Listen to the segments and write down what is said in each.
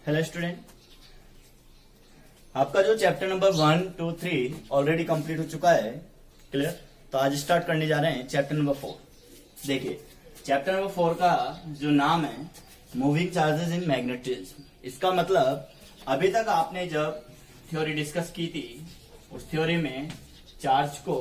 Hello student, आपका जो chapter number 1, 2, 3 already complete हो चुका है। क्लियर। तो आज स्टार्ट करने जा रहे हैं चैप्टर नंबर 4। देखिए, चैप्टर नंबर 4 का जो नाम है मूविंग चार्जेस इन मैग्नेटिज्म। इसका मतलब अभी तक आपने जब थ्योरी डिस्कस की थी, उस थ्योरी में चार्ज को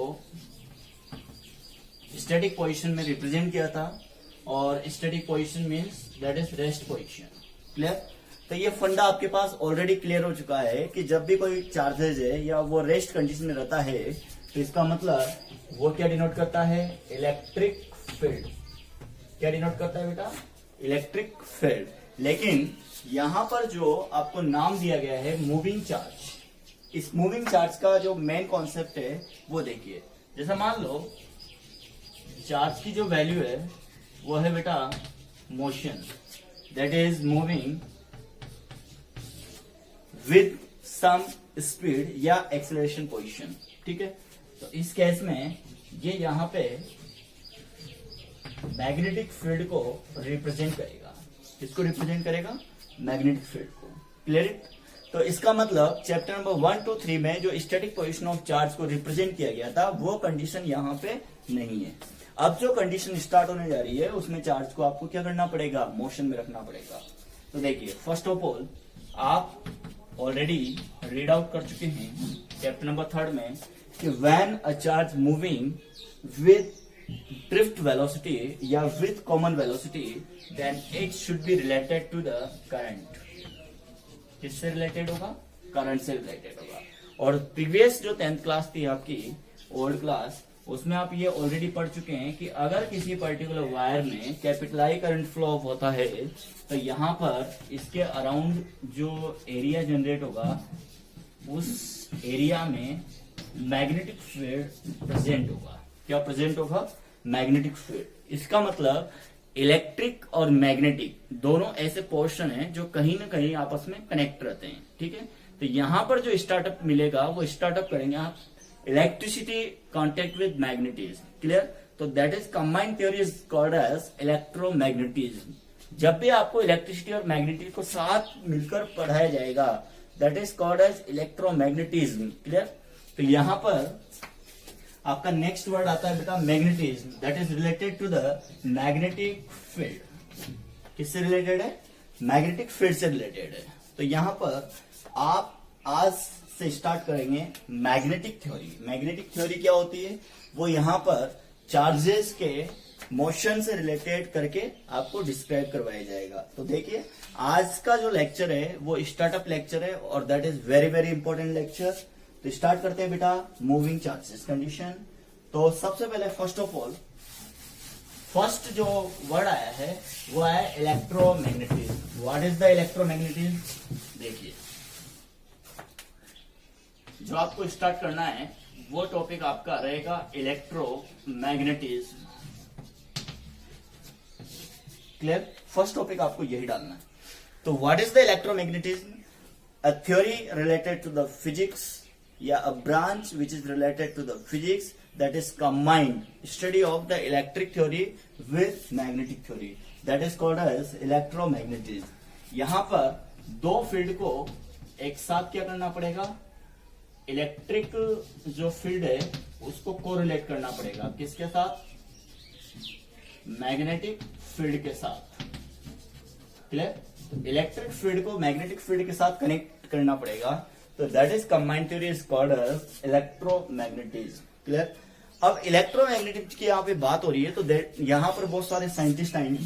स्टैटिक पोजीशन में रिप्रेजेंट किया था, और static position means that is rest position. Clear. तो ये फंडा आपके पास ऑलरेडी क्लियर हो चुका है कि जब भी कोई चार्जेज है या वो रेस्ट कंडीशन में रहता है तो इसका मतलब वो क्या डिनोट करता है? Electric field. क्या डिनोट करता है बेटा? Electric field. लेकिन यहां पर जो आपको नाम दिया गया है मूविंग चार्ज, इस मूविंग चार्ज का जो मेन कॉन्सेप्ट है वो देखिए। जैसा मान लो चार्ज की जो वैल्यू है वो है बेटा motion, that is moving with some speed या एक्सेलरेशन पोजीशन। ठीक है। तो इस केस में ये यहां पे मैग्नेटिक फील्ड को रिप्रेजेंट करेगा। किसको रिप्रेजेंट करेगा? मैग्नेटिक फील्ड को। क्लियर। तो इसका मतलब चैप्टर नंबर 1, 2, 3 में जो स्टैटिक पोजीशन ऑफ चार्ज को रिप्रेजेंट किया गया था वो कंडीशन यहाँ पे नहीं है। अब जो कंडीशन स्टार्ट होने जा रही है उसमें चार्ज को आपको क्या करना पड़ेगा? मोशन में रखना पड़ेगा। तो देखिए, फर्स्ट ऑफ ऑल आप ऑलरेडी रीड आउट कर चुके हैं चैप्टर नंबर 3 में कि when a charge moving with drift velocity या with common velocity then it should be related to the current. किससे रिलेटेड होगा? करंट से रिलेटेड होगा। और प्रीवियस जो 10th क्लास थी आपकी, ओल्ड क्लास, उसमें आप ये ऑलरेडी पढ़ चुके हैं कि अगर किसी पर्टिकुलर वायर में कैपिटल आई करंट फ्लो होता है तो यहाँ पर इसके अराउंड जो एरिया जनरेट होगा उस एरिया में मैग्नेटिक फील्ड प्रेजेंट होगा। क्या प्रेजेंट होगा? Magnetic field. इसका मतलब इलेक्ट्रिक और मैग्नेटिक दोनों ऐसे पोर्शन हैं जो कहीं ना कहीं आपस में कनेक्ट रहते हैं। ठीक है। तो यहाँ पर जो स्टार्टअप मिलेगा वो स्टार्टअप करेंगे आप electricity contact with magnetism. Clear. तो that is combined theory is called as electromagnetism. जब भी आपको इलेक्ट्रिसिटी और मैग्नेटिक को साथ मिलकर पढ़ाया जाएगा that is called as electromagnetism. Clear. तो यहां पर आपका नेक्स्ट वर्ड आता है बेटा magnetism, that is related to the magnetic field. किससे रिलेटेड है? मैग्नेटिक फील्ड से रिलेटेड है। तो यहां पर आप आज से स्टार्ट करेंगे मैग्नेटिक थ्योरी। मैग्नेटिक थ्योरी क्या होती है? वो यहां पर चार्जेस के मोशन से रिलेटेड करके आपको डिस्क्राइब करवाया जाएगा। तो देखिए, आज का जो लेक्चर है वो स्टार्टअप लेक्चर है और that is very very important lecture. तो स्टार्ट करते हैं बेटा मूविंग चार्जेस कंडीशन। तो सबसे पहले फर्स्ट ऑफ ऑल फर्स्ट जो वर्ड आया है वो है electromagnetism. What is the electromagnetism? देखिए, जो आपको स्टार्ट करना है वो टॉपिक आपका रहेगा इलेक्ट्रोमैग्नेटिज्म। क्लियर। फर्स्ट टॉपिक आपको यही डालना है। तो what is the electromagnetism? A theory related to the physics या a branch which is related to the physics that is combined study of the electric theory with magnetic theory, that is called as electromagnetism. यहां पर दो field को एक साथ क्या करना पड़ेगा? इलेक्ट्रिक जो फील्ड है उसको कोरिलेट करना पड़ेगा। किसके साथ? मैग्नेटिक फील्ड के साथ। क्लियर। इलेक्ट्रिक फील्ड को मैग्नेटिक फील्ड के साथ कनेक्ट करना पड़ेगा। तो that is combined theory is called as electromagnetism. Clear. अब इलेक्ट्रोमैग्नेटिज्म की यहाँ पे बात हो रही है तो यहाँ पर बहुत सारे साइंटिस्ट आएंगे।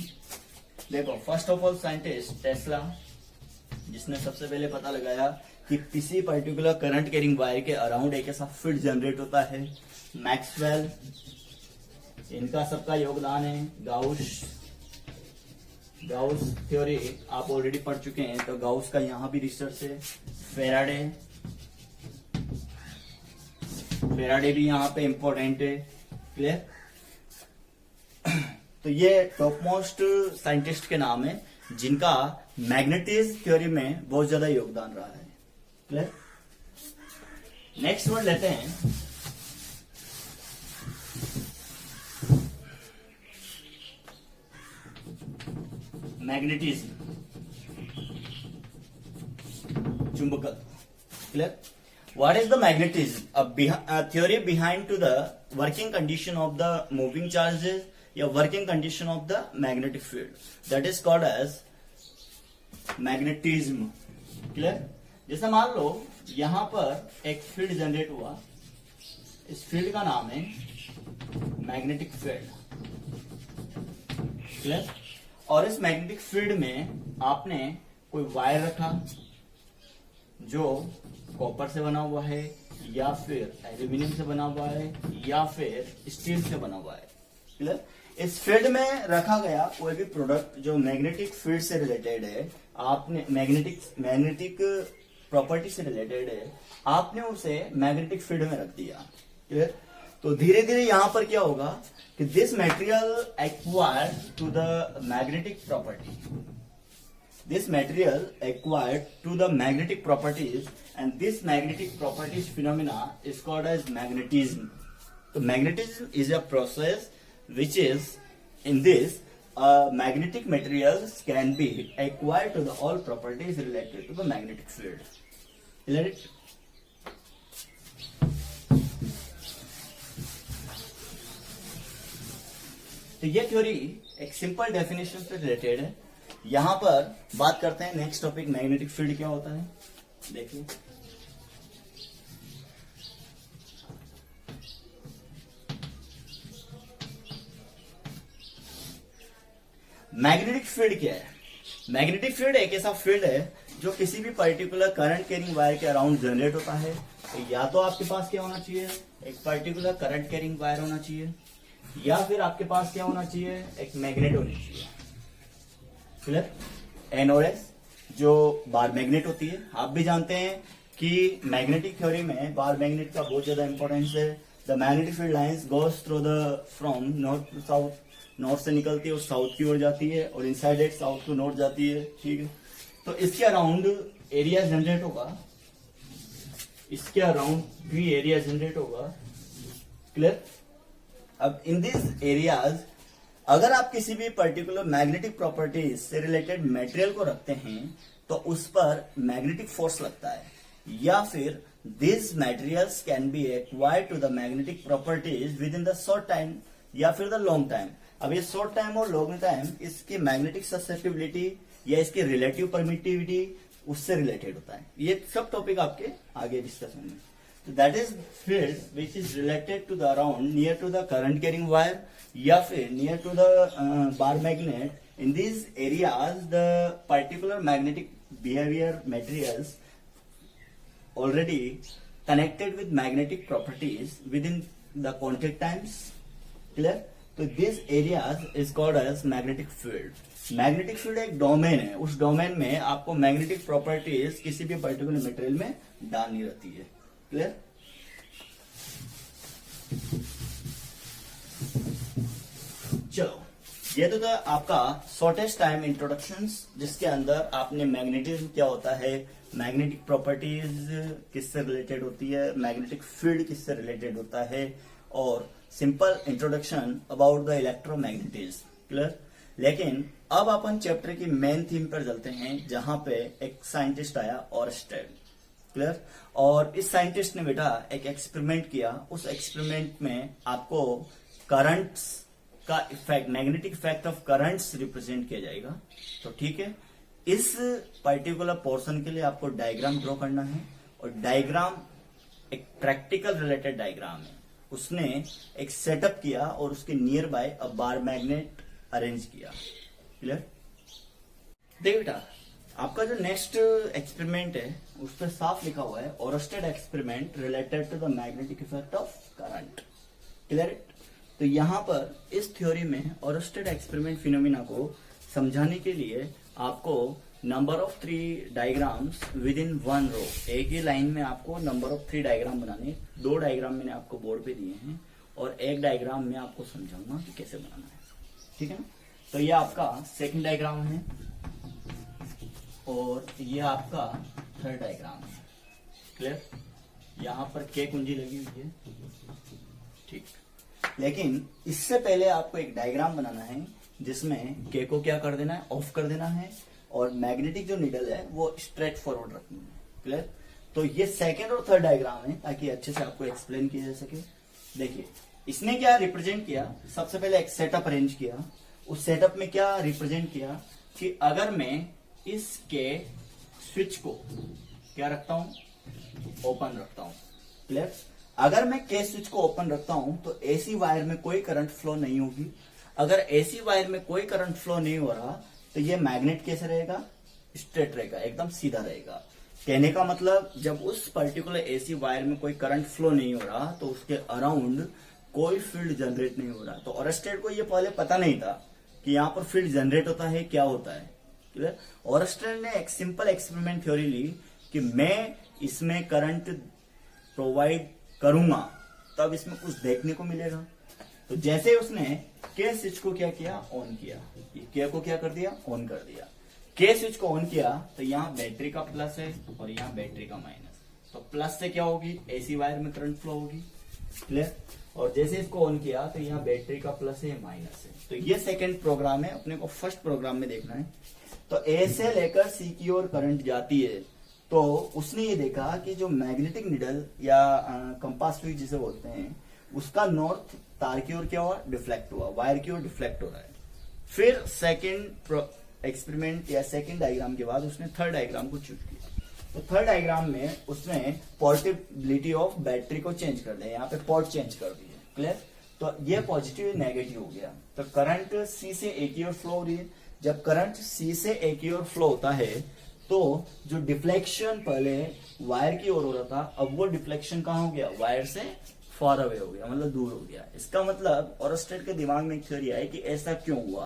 देखो, first of all scientist Tesla, जिसने सबसे पहले पता लगाया कि किसी पर्टिकुलर करंट कैरिंग वायर के अराउंड एक ऐसा फील्ड जनरेट होता है। मैक्सवेल, इनका सबका योगदान है। गाउस थ्योरी आप ऑलरेडी पढ़ चुके हैं, तो गाउस का यहां भी रिसर्च है। फेराडे भी यहां पे इंपॉर्टेंट है। क्लियर। तो ये टॉप मोस्ट साइंटिस्ट के नाम है जिनका मैग्नेटिज्म थ्योरी में बहुत ज्यादा योगदान रहा है। क्लियर। नेक्स्ट वर्ड लेते हैं मैग्नेटिज्म। चुंबकत्व। Clear? What is the magnetism? Theory behind to the working condition of the moving charges या working condition of the magnetic field, that is called as magnetism. Clear? जैसे मान लो यहां पर एक field generate हुआ, इस फील्ड का नाम है मैग्नेटिक फील्ड। क्लियर? और इस मैग्नेटिक फील्ड में आपने कोई वायर रखा जो कॉपर से बना हुआ है या फिर एल्यूमिनियम से बना हुआ है या फिर स्टील से बना हुआ है। क्लियर? इस फील्ड में रखा गया कोई भी प्रोडक्ट जो मैग्नेटिक फील्ड से रिलेटेड है, आपने मैग्नेटिक प्रॉपर्टी से रिलेटेड है, आपने उसे मैग्नेटिक फील्ड में रख दिया। क्लियर? तो धीरे धीरे यहां पर क्या होगा कि this material acquired to the magnetic property, this material acquired to the magnetic properties, and this magnetic properties phenomena is called as magnetism. So magnetism is a process which is, in this, magnetic materials can be acquired to the all properties related to the magnetic field. Clear it? तो ये theory एक simple definition से related है। यहां पर बात करते हैं नेक्स्ट टॉपिक, मैग्नेटिक फील्ड क्या होता है। देखिए, मैग्नेटिक फील्ड क्या है? मैग्नेटिक फील्ड एक ऐसा फील्ड है जो किसी भी पर्टिकुलर करंट कैरिंग वायर के अराउंड जनरेट होता है। तो या तो आपके पास क्या होना चाहिए, एक पर्टिकुलर करंट कैरिंग वायर होना चाहिए, या फिर आपके पास क्या होना चाहिए, एक मैग्नेट होनी चाहिए। क्लियर? एनओएस जो बार मैग्नेट होती है, आप भी जानते हैं कि मैग्नेटिक थ्योरी में बार मैग्नेट का बहुत ज्यादा इंपॉर्टेंस है। The magnetic field lines goes through the from north to south, north से निकलती है और साउथ की ओर जाती है, और inside at south to north जाती है। ठीक है? तो इसके अराउंड एरिया जनरेट होगा, इसके अराउंड भी एरिया जनरेट होगा। क्लियर? अब इन दिस एरियाज अगर आप किसी भी पर्टिकुलर मैग्नेटिक प्रॉपर्टीज से रिलेटेड मटेरियल को रखते हैं तो उस पर मैग्नेटिक फोर्स लगता है, या फिर this materials can be acquired to the magnetic properties within the short time या फिर द लॉन्ग टाइम। अब ये शॉर्ट टाइम और लॉन्ग टाइम इसकी मैग्नेटिक ससेप्टिबिलिटी या इसकी रिलेटिव परमिटिविटी उससे रिलेटेड होता है। ये सब टॉपिक आपके आगे डिस्कस होंगे। So that is field which is related to the around near to the current carrying wire या फिर near to the bar magnet. In these areas the particular magnetic behavior materials already connected with magnetic properties within the contact times. Clear? तो these areas is called as magnetic field. Magnetic field एक domain है, उस domain में आपको magnetic properties किसी भी particular material में डालनी रहती है। क्लियर? चलो, ये तो था आपका शॉर्टेस्ट टाइम इंट्रोडक्शंस, जिसके अंदर आपने मैग्नेटिज्म क्या होता है, मैग्नेटिक प्रॉपर्टीज किससे रिलेटेड होती है, मैग्नेटिक फील्ड किससे रिलेटेड होता है, और simple introduction about the electromagnetism. Clear? लेकिन अब अपन चैप्टर की मेन थीम पर चलते हैं, जहां पे एक साइंटिस्ट आया ऑरस्टेड। क्लियर? और इस साइंटिस्ट ने बेटा एक एक्सपेरिमेंट किया, उस एक्सपेरिमेंट में आपको करंट्स का effect, magnetic effect of currents represent किया जाएगा। तो ठीक है, इस पर्टिकुलर पोर्शन के लिए आपको डायग्राम ड्रॉ करना है, और डायग्राम एक प्रैक्टिकल रिलेटेड डायग्राम है। उसने एक सेटअप किया और उसके near by a bar magnet arrange किया। क्लियर? देखिए बेटा, आपका जो नेक्स्ट एक्सपेरिमेंट है उस पर साफ लिखा हुआ है Oersted experiment related to the magnetic effect of current. Clear? तो यहां पर इस थ्योरी में ऑरस्टेड एक्सपेरिमेंट फिनोमिना को समझाने के लिए आपको number of 3 diagrams within 1 रो, एक ही लाइन में आपको नंबर ऑफ 3 डायग्राम बनाने। 2 डायग्राम मैंने आपको बोर्ड पे दिए हैं और एक डायग्राम में आपको समझाऊंगा कि कैसे बनाना है। ठीक है ना? तो ये आपका सेकंड डायग्राम है और ये आपका थर्ड डायग्राम है। क्लियर? यहां पर के कुंजी लगी हुई है। ठीक, लेकिन इससे पहले आपको एक डायग्राम बनाना है जिसमें के को क्या कर देना है, ऑफ कर देना है, और मैग्नेटिक जो नीडल है वो स्ट्रेट फॉरवर्ड रखनी है। क्लियर। तो ये सेकंड और थर्ड डायग्राम है ताकि अच्छे से आपको एक्सप्लेन किया जा सके। देखिए इसने क्या रिप्रेजेंट किया, सबसे पहले एक सेटअप अरेंज किया। उस सेटअप में क्या रिप्रेजेंट किया कि अगर मैं इसके स्विच को क्या रखता हूं, ओपन रखता हूं, क्लियर। अगर मैं के स्विच को ओपन रखता हूं तो एसी वायर में कोई करंट फ्लो नहीं होगी। अगर एसी वायर में कोई करंट फ्लो नहीं हो रहा तो ये मैग्नेट कैसे रहेगा, स्ट्रेट रहेगा, एकदम सीधा रहेगा। कहने का मतलब जब उस पर्टिकुलर एसी वायर में कोई करंट फ्लो नहीं हो रहा तो उसके अराउंड कोई फील्ड जनरेट नहीं हो रहा। तो ओरस्टेड को ये पहले पता नहीं था कि यहाँ पर फील्ड जनरेट होता है, क्या होता है, क्लियर। ओरस्टेड ने एक सिंपल एक्सपेरिमेंट थ्योरी ली कि मैं इसमें करंट प्रोवाइड करूंगा तब इसमें कुछ देखने को मिलेगा। तो जैसे उसने के स्विच को क्या किया, ऑन किया, ये के को क्या कर दिया, ऑन कर दिया। के स्विच को ऑन किया तो यहाँ बैटरी का प्लस है और यहाँ बैटरी का माइनस। तो प्लस से क्या होगी, एसी वायर में करंट फ्लो होगी, क्लियर। और जैसे इसको ऑन किया तो यहाँ बैटरी का प्लस है, माइनस है। तो ये सेकंड प्रोग्राम है, अपने को फर्स्ट प्रोग्राम में देखना है। तो ए से लेकर सी की ओर करंट जाती है। तो उसने ये देखा कि जो मैग्नेटिक निडल या कंपास स्विच जिसे बोलते हैं उसका नॉर्थ तार की ओर क्या हुआ, डिफ्लेक्ट हुआ, वायर की ओर डिफ्लेक्ट हो रहा है। फिर सेकेंड एक्सपेरिमेंट या सेकेंड डायग्राम के बाद उसने थर्ड डायग्राम को चूज किया। तो थर्ड डायग्राम में उसने पोर्टेबिलिटी ऑफ बैटरी को चेंज कर दिया, यहाँ पे पोर्ट चेंज कर दिया, क्लियर। तो ये पॉजिटिव नेगेटिव हो गया। तो करंट सी से ए की ओर फ्लो हो रही है। जब करंट सी से ए की ओर फ्लो होता है तो जो डिफ्लेक्शन पहले वायर की ओर हो रहा था अब वो डिफ्लेक्शन कहाँ हो गया, वायर से फार अवे हो गया, मतलब दूर हो गया। इसका मतलब ओरस्टेड के दिमाग में एक थ्योरी है कि ऐसा क्यों हुआ।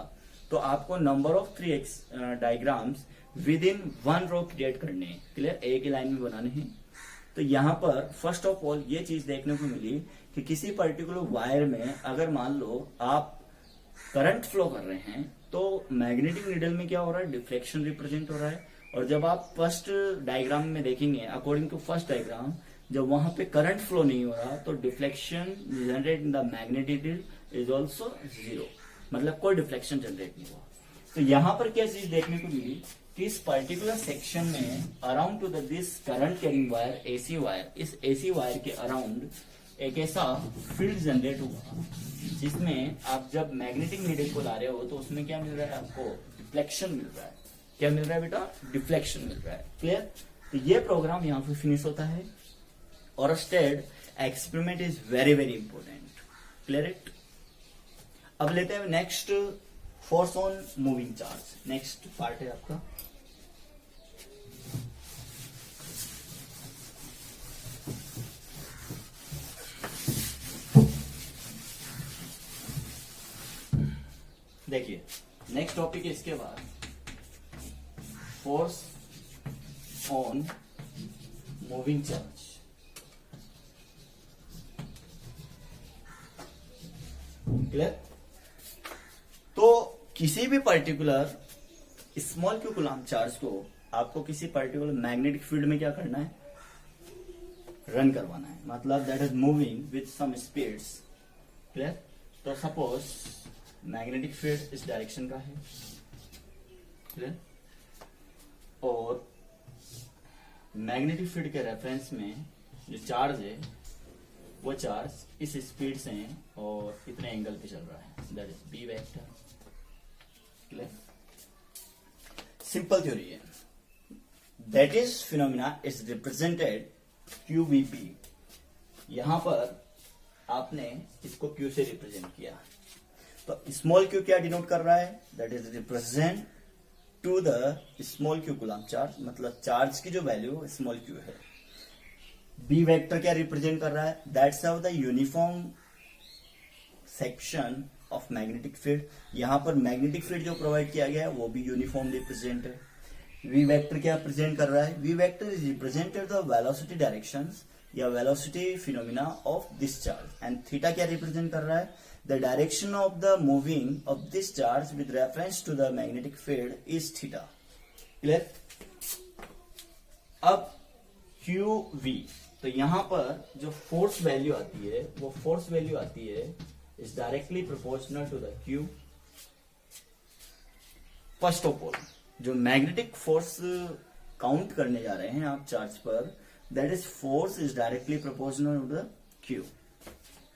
तो आपको number of 3 diagrams within 1 row create करने हैं, क्लियर, एक ही लाइन में बनाने हैं। तो यहाँ पर फर्स्ट ऑफ ऑल ये चीज देखने को मिली कि किसी पर्टिकुलर वायर में अगर मान लो आप करंट फ्लो कर रहे हैं तो मैग्नेटिक नीडल में क्या हो रहा है, डिफ्लेक्शन रिप्रेजेंट हो रहा है। और जब आप फर्स्ट डायग्राम में देखेंगे, अकॉर्डिंग टू फर्स्ट डायग्राम, जब वहां पे करंट फ्लो नहीं हो रहा तो deflection generate in the magnetic needle is also 0, मतलब कोई डिफ्लेक्शन जनरेट नहीं हुआ। तो यहाँ पर क्या चीज देखने को मिली कि इस पर्टिकुलर सेक्शन में around two this current carrying wire, AC wire, इस एसी वायर के अराउंड एक ऐसा फील्ड जनरेट हुआ जिसमें आप जब मैग्नेटिक नीडल को ला रहे हो तो उसमें क्या मिल रहा है, आपको डिफ्लेक्शन मिल रहा है। क्या मिल रहा है बेटा, डिफ्लेक्शन मिल रहा है, क्लियर। तो ये प्रोग्राम यहाँ पे फिनिश होता है। Oersted experiment is very very important, clear it. अब लेते हैं next, force on moving charge. Next part है आपका। देखिए नेक्स्ट टॉपिक है इसके बाद, force on moving charge. Clear. तो किसी भी particular small q coulomb charge को आपको किसी पर्टिकुलर मैग्नेटिक फील्ड में क्या करना है, रन करवाना है, मतलब that is moving with some speeds, clear. तो सपोज मैग्नेटिक फील्ड इस डायरेक्शन का है, क्लियर, और मैग्नेटिक फील्ड के रेफरेंस में जो चार्ज है वो चार्ज इस स्पीड से है और इतने एंगल पे चल रहा है, that is B vector, clear. Simple theory है। That is phenomena is represented QBP. यहां पर आपने इसको क्यू से रिप्रेजेंट किया। तो स्मॉल क्यू क्या डिनोट कर रहा है, that is represent to the small q coulomb charge, मतलब चार्ज की जो वैल्यू स्मॉल क्यू है। बी वेक्टर क्या रिप्रेजेंट कर रहा है, that's how the uniform section of magnetic field. यहां पर मैग्नेटिक फील्ड जो प्रोवाइड किया गया है वो भी यूनिफॉर्म रिप्रेजेंट है। वी वेक्टर क्या रिप्रेजेंट कर रहा है, V vector is represented the velocity directions या velocity phenomena of this charge. And theta क्या रिप्रेजेंट कर रहा है, the direction of the moving of this charge with reference to the magnetic field is theta, clear. अब Q V, तो यहां पर जो फोर्स वैल्यू आती है वो फोर्स वैल्यू आती है is directly proportional to the q. First of all जो मैग्नेटिक फोर्स काउंट करने जा रहे हैं आप चार्ज पर, that is force is directly proportional to the q.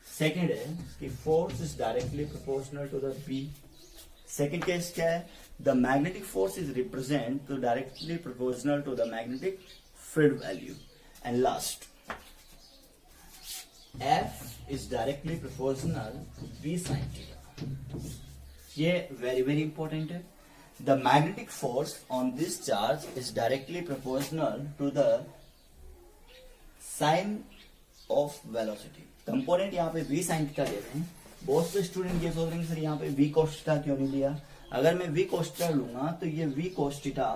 Second है कि force is directly proportional to the B. Second case क्या है, the magnetic force is represent to directly proportional to the magnetic field value. And last, F is directly proportional to V sin theta. ये very important है। The magnetic force on this charge is directly proportional to the sin of velocity. Component यहाँ पे V sin theta दे रहे हैं। बहुत से student ये सोच रहे हैं सर यहाँ पे V cos theta क्यों नहीं लिया। अगर मैं V cos theta लूंगा तो ये V cos theta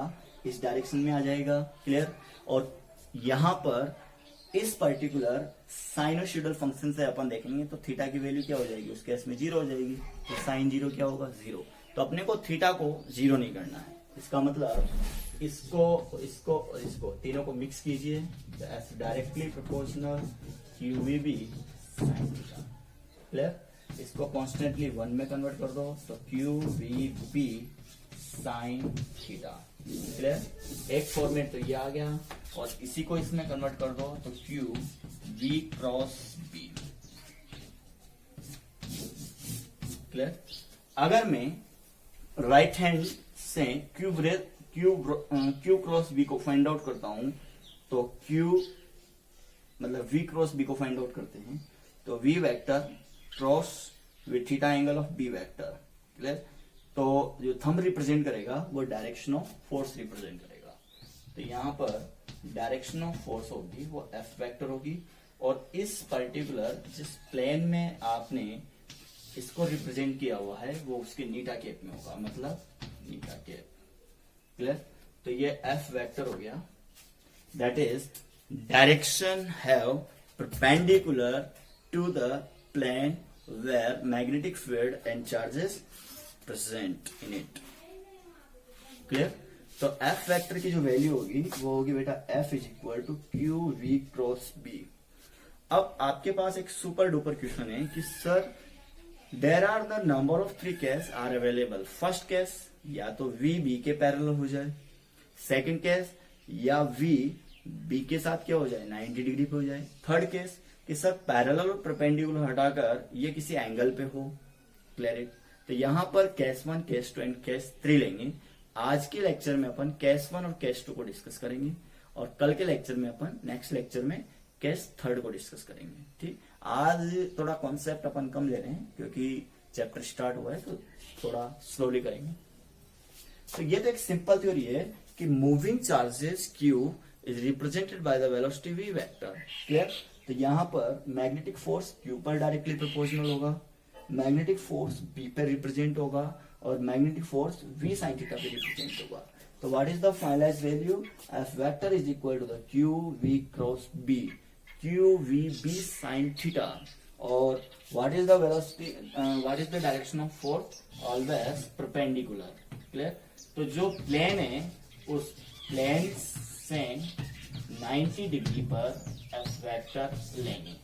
इस डायरेक्शन में आ जाएगा, क्लियर। और यहाँ पर इस पर्टिकुलर साइनोसॉइडल फंक्शन से अपन देखेंगे तो थीटा की वैल्यू क्या हो जाएगी, उस केस में 0 हो जाएगी। तो साइन 0 क्या होगा, 0। तो अपने को थीटा को 0 नहीं करना है। इसका मतलब इसको इसको और इसको तीनों को मिक्स कीजिए, F directly proportional q we B sine theta, clear. इसको कॉन्स्टेंटली 1 में कन्वर्ट कर दो तो q we B sine theta, clear. एक फॉर्मेट तो ये आ गया और इसी को इसमें कन्वर्ट कर दो तो q we cross B, clear. अगर मैं राइट हैंड से क्यू क्रॉस बी को फाइंड आउट करता हूं तो क्यू मतलब वी क्रॉस बी को फाइंड आउट करते हैं तो v vector cross with theta angle of B vector, clear. तो जो थंब रिप्रेजेंट करेगा वो डायरेक्शन ऑफ फोर्स रिप्रेजेंट करेगा। तो यहाँ पर डायरेक्शन ऑफ फोर्स होगी वो एफ वेक्टर होगी और इस पर्टिकुलर जिस प्लेन में आपने इसको रिप्रेजेंट किया हुआ है वो उसके नीटा केप में होगा, मतलब नीटा केप, क्लियर। तो ये एफ वेक्टर हो गया, that is direction have perpendicular to the plane where magnetic field and charges present in it, clear. तो एफ वेक्टर की जो वैल्यू होगी वो होगी बेटा F is equal to q we cross B. अब आपके पास एक सुपर डुपर क्वेश्चन है कि sir there are the number of 3 case are available. First case या तो वी बी के पैरेलल हो जाए, सेकंड केस या वी बी के साथ क्या हो जाए 90 डिग्री पे हो जाए, थर्ड केस कि सर पैरेलल और परपेंडिकुलर हटाकर ये किसी एंगल पे हो, क्लियर। तो यहां पर केस 1, केस 2 एंड केस 3 लेंगे। आज के लेक्चर में अपन केस 1 और केस 2 को डिस्कस करेंगे और कल के लेक्चर में अपन नेक्स्ट लेक्चर में केस 3 को डिस्कस करेंगे, ठीक। आज थोड़ा कॉन्सेप्ट अपन कम ले रहे हैं क्योंकि चैप्टर स्टार्ट हुआ है तो थोड़ा स्लोली करेंगे। तो ये तो एक सिंपल थ्योरी है कि moving charges Q is represented by the velocity V vector, clear. तो यहां पर मैग्नेटिक फोर्स क्यू पर डायरेक्टली प्रोपोर्शनल होगा, मैग्नेटिक फोर्स बी पे रिप्रेजेंट होगा और magnetic force V sine theta पे रिप्रेजेंट होगा। तो what is the finalized value, F vector is equal to the Q we cross B, Q we B sine theta. और what is the velocity, what is the direction of force, always perpendicular, clear. तो जो plane है उस plane से 90 degree पर F vector लेंगे,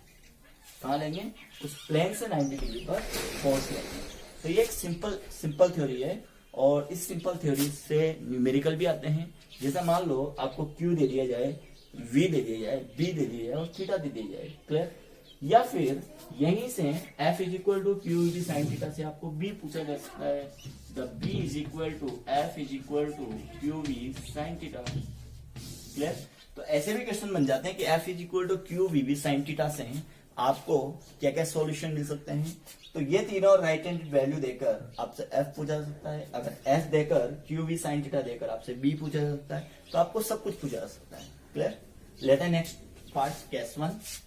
कहाँ लेंगे, उस प्लेन से 90 डिग्री पर फोर्स लेंगे। तो ये एक सिंपल थ्योरी है और इस सिंपल थ्योरी से न्यूमेरिकल भी आते हैं। जैसा मान लो आपको Q दे दिया जाए, V दे दिया जाए, B दे दिया जाए और थीटा दे दिया जाए, क्लियर। या फिर यहीं से F is equal to q v sine theta से आपको B पूछा जा सकता है, the B is equal to F is equal to q v sine theta, clear. तो ऐसे भी क्वेश्चन बन जाते हैं कि F is equal to q v sine theta से आपको क्या क्या सॉल्यूशन मिल सकते हैं। तो ये तीनों राइट हैंड वैल्यू देकर आपसे F पूछा जा सकता है, अगर F देकर क्यू वी साइन थीटा देकर आपसे B पूछा जा सकता है, तो आपको सब कुछ पूछा जा सकता है, clear. Let us next part case 1।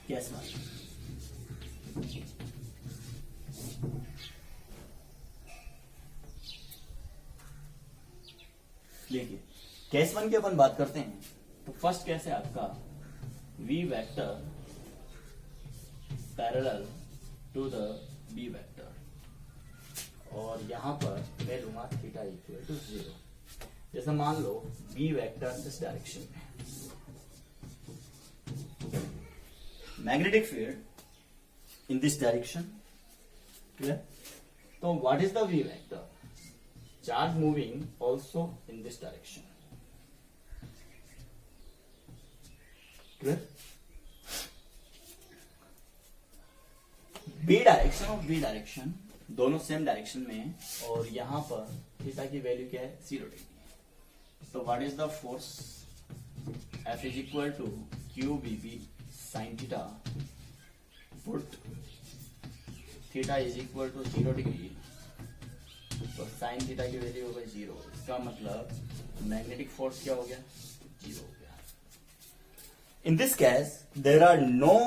Case 1, देखिए केस 1 की अपन बात करते हैं तो फर्स्ट केस है आपका V vector parallel to the B vector और यहां पर मैं लूंगा थीटा इक्वल टू 0। जैसा मान लो B वेक्टर इस डायरेक्शन में, magnetic field in this direction. Clear? So what is the v vector? Charge moving also in this direction. Clear? b direction और b डायरेक्शन दोनों सेम डायरेक्शन में है, और यहां पर थीटा की वैल्यू क्या है? 0 डिग्री। तो what is the force? F is equal to QBB sin theta. Put theta is equal to 0 degree. तो sin theta की वैल्यू हो गई 0। इसका मतलब मैग्नेटिक फोर्स क्या हो गया? 0 हो गया। In this case, there are no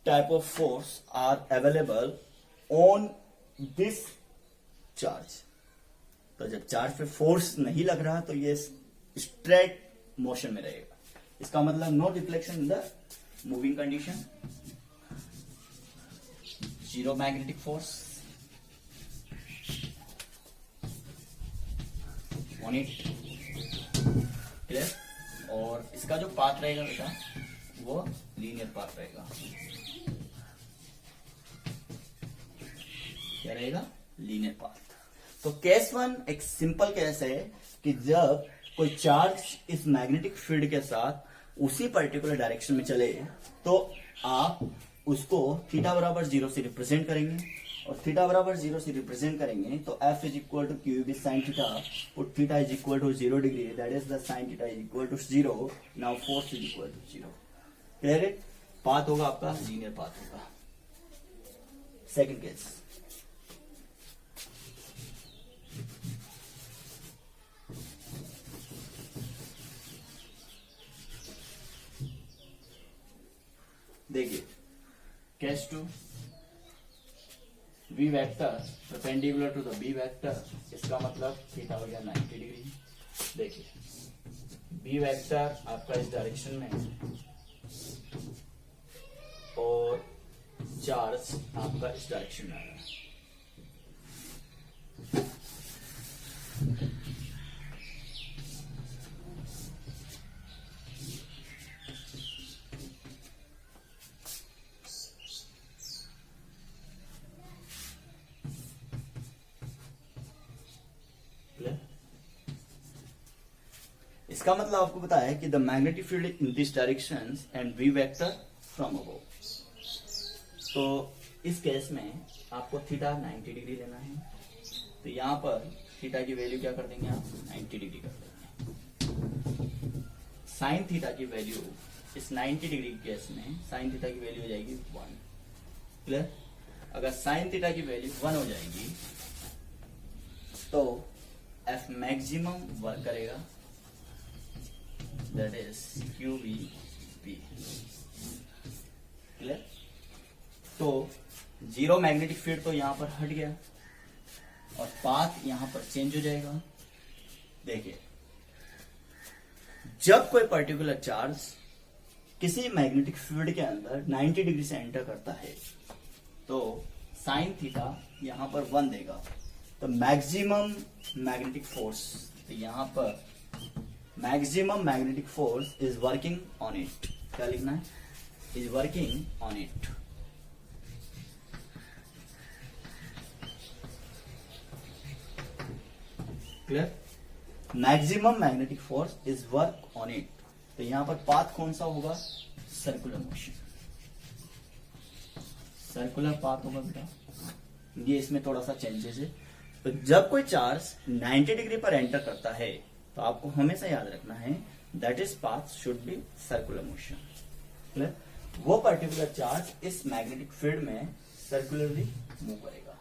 type of force are available on this charge. तो जब चार्ज पे फोर्स नहीं लग रहा तो ये स्ट्रेट मोशन में रहेगा। इसका मतलब no deflection in the moving condition, zero magnetic force on it. Clear? और इसका जो पाथ रहेगा बेटा वो लीनियर पाथ रहेगा। क्या रहेगा? Linear path. तो केस 1 एक सिंपल केस है कि जब कोई चार्ज इस मैग्नेटिक फील्ड के साथ उसी पर्टिकुलर डायरेक्शन में चले तो आप उसको थीटा बराबर 0 से रिप्रेजेंट करेंगे, और थीटा बराबर 0 से रिप्रेजेंट करेंगे तो F is equal to q B sine theta, put theta is equal to 0 degree, that is the sine theta is equal to 0, now force is equal to 0। Clear है? Path होगा आपका linear path होगा। Second case, देखिए case 2, v vector perpendicular to the b vector, इसका मतलब theta हो गया 90 degree. देखिए b वेक्टर आपका इस डायरेक्शन में और चार्ज आपका इस डायरेक्शन में आ रहा है। इसका मतलब आपको पता है कि the magnetic field in this direction and v vector from above. तो इस केस में आपको थीटा 90 डिग्री लेना है, तो यहां पर थीटा की वैल्यू क्या कर देंगे आप? 90 डिग्री कर देंगे। साइन थीटा की वैल्यू इस 90 डिग्री केस में साइन थीटा की वैल्यू हो जाएगी 1। क्लियर? अगर साइन थीटा की वैल्यू 1 हो जाएगी तो F मैक्सिमम वर्क करेगा, that is QVP। क्लियर? तो जीरो मैग्नेटिक फील्ड तो यहां पर हट गया और पाथ यहां पर चेंज हो जाएगा। देखिए जब कोई पर्टिकुलर चार्ज किसी मैग्नेटिक फील्ड के अंदर 90 डिग्री से एंटर करता है तो साइन थीटा यहां पर 1 देगा, तो मैक्सिमम मैग्नेटिक फोर्स, तो यहां पर maximum magnetic force is working on it. क्या लिखना है? Is working on it. Clear? Maximum magnetic force is work on it. तो यहां पर पाथ कौन सा होगा? सर्कुलर मोशन, सर्कुलर पाथ होगा बेटा। ये इसमें थोड़ा सा चेंजेस है। तो जब कोई चार्ज 90 डिग्री पर एंटर करता है तो आपको हमेशा याद रखना है that is path should be circular motion. Clear? वो पर्टिकुलर चार्ज इस मैग्नेटिक फील्ड में सर्कुलरली मूव करेगा।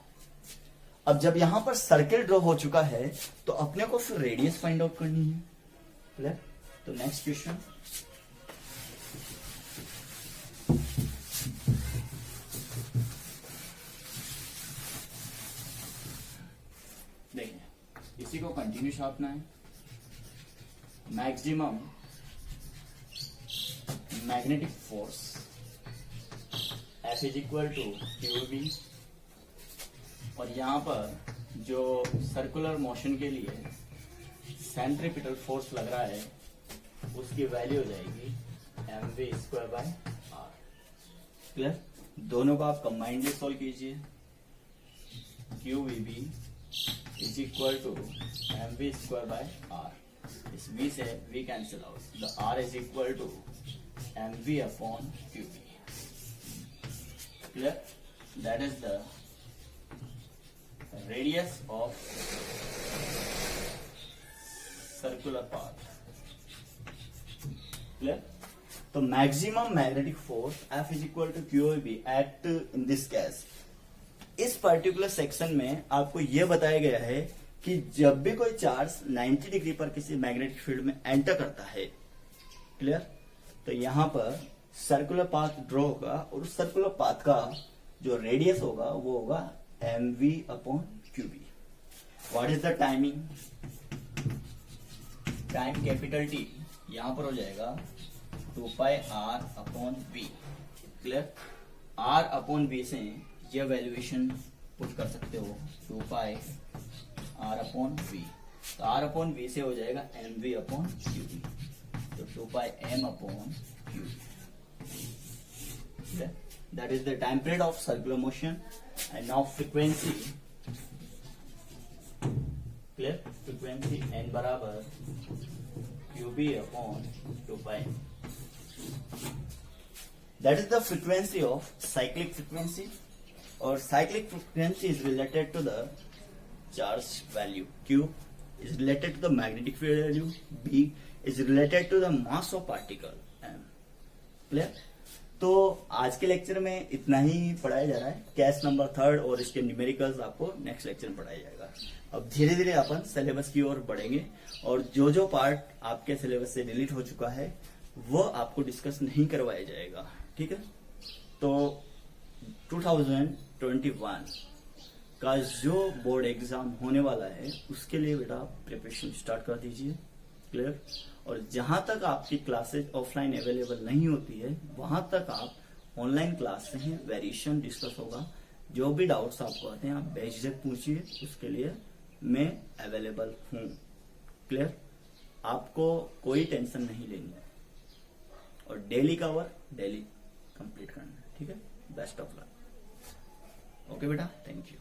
अब जब यहां पर सर्किल ड्रॉ हो चुका है तो अपने को फिर रेडियस फाइंड आउट करनी है। क्लियर? तो नेक्स्ट क्वेश्चन, देखिए इसी को कंटिन्यू छापना है। Maximum magnetic force F is equal to QB, और यहां पर जो सर्कुलर मोशन के लिए सेंट्रीपिटल फोर्स लग रहा है उसकी वैल्यू हो जाएगी mv² बाय r। क्लियर? दोनों को आप कंबाइंडली सोल्व कीजिए। QVB is equal to MV square by R। इस V से V cancel out, the R is equal to MV upon QV। Clear? That is the radius of circular path. Clear? तो maximum magnetic force F is equal to QAB at in this case. इस particular section में आपको यह बताया गया है कि जब भी कोई चार्ज 90 डिग्री पर किसी मैग्नेटिक फील्ड में एंटर करता है, क्लियर, तो यहां पर सर्कुलर पाथ ड्रॉ होगा और उस सर्कुलर पाथ का जो रेडियस होगा वो होगा MV upon QB। What is the timing? Time capital T यहां पर हो जाएगा 2 पाई R upon V। Clear? R upon V से ये वैल्यूएशन पुट कर सकते हो, 2 पाई R अपॉन V। तो R अपॉन V से हो जाएगा MV अपॉन QB, तो 2 पाई M upon QB। That is the time period of circular motion. And now frequency, clear? Frequency n बराबर QB upon 2 pi. That is the frequency of cyclic frequency, or cyclic frequency is related to the charge value. Q is related to the magnetic field value. B is related to the mass of particle. M. Clear? तो आज के lecture में इतना ही पढ़ाया जा रहा है। Case number 3 और इसके न्यूमेरिकल्स आपको नेक्स्ट लेक्चर में पढ़ाया जाएगा। अब धीरे धीरे अपन सिलेबस की ओर बढ़ेंगे और जो जो पार्ट आपके सिलेबस से डिलीट हो चुका है वो आपको डिस्कस नहीं करवाया जाएगा। ठीक है? तो 2021 का जो बोर्ड एग्जाम होने वाला है उसके लिए बेटा प्रिपरेशन स्टार्ट कर दीजिए। क्लियर? और जहां तक आपकी क्लासेज ऑफलाइन अवेलेबल नहीं होती है वहां तक आप ऑनलाइन क्लास से हैं, वेरिएशन डिस्कस होगा। जो भी डाउट्स आपको आते हैं आप बेझिझक पूछिए, उसके लिए मैं अवेलेबल हूं। क्लियर? आपको कोई टेंशन नहीं लेनी है और डेली कवर डेली कंप्लीट करना है। ठीक है? Best of luck. ओके बेटा, थैंक यू।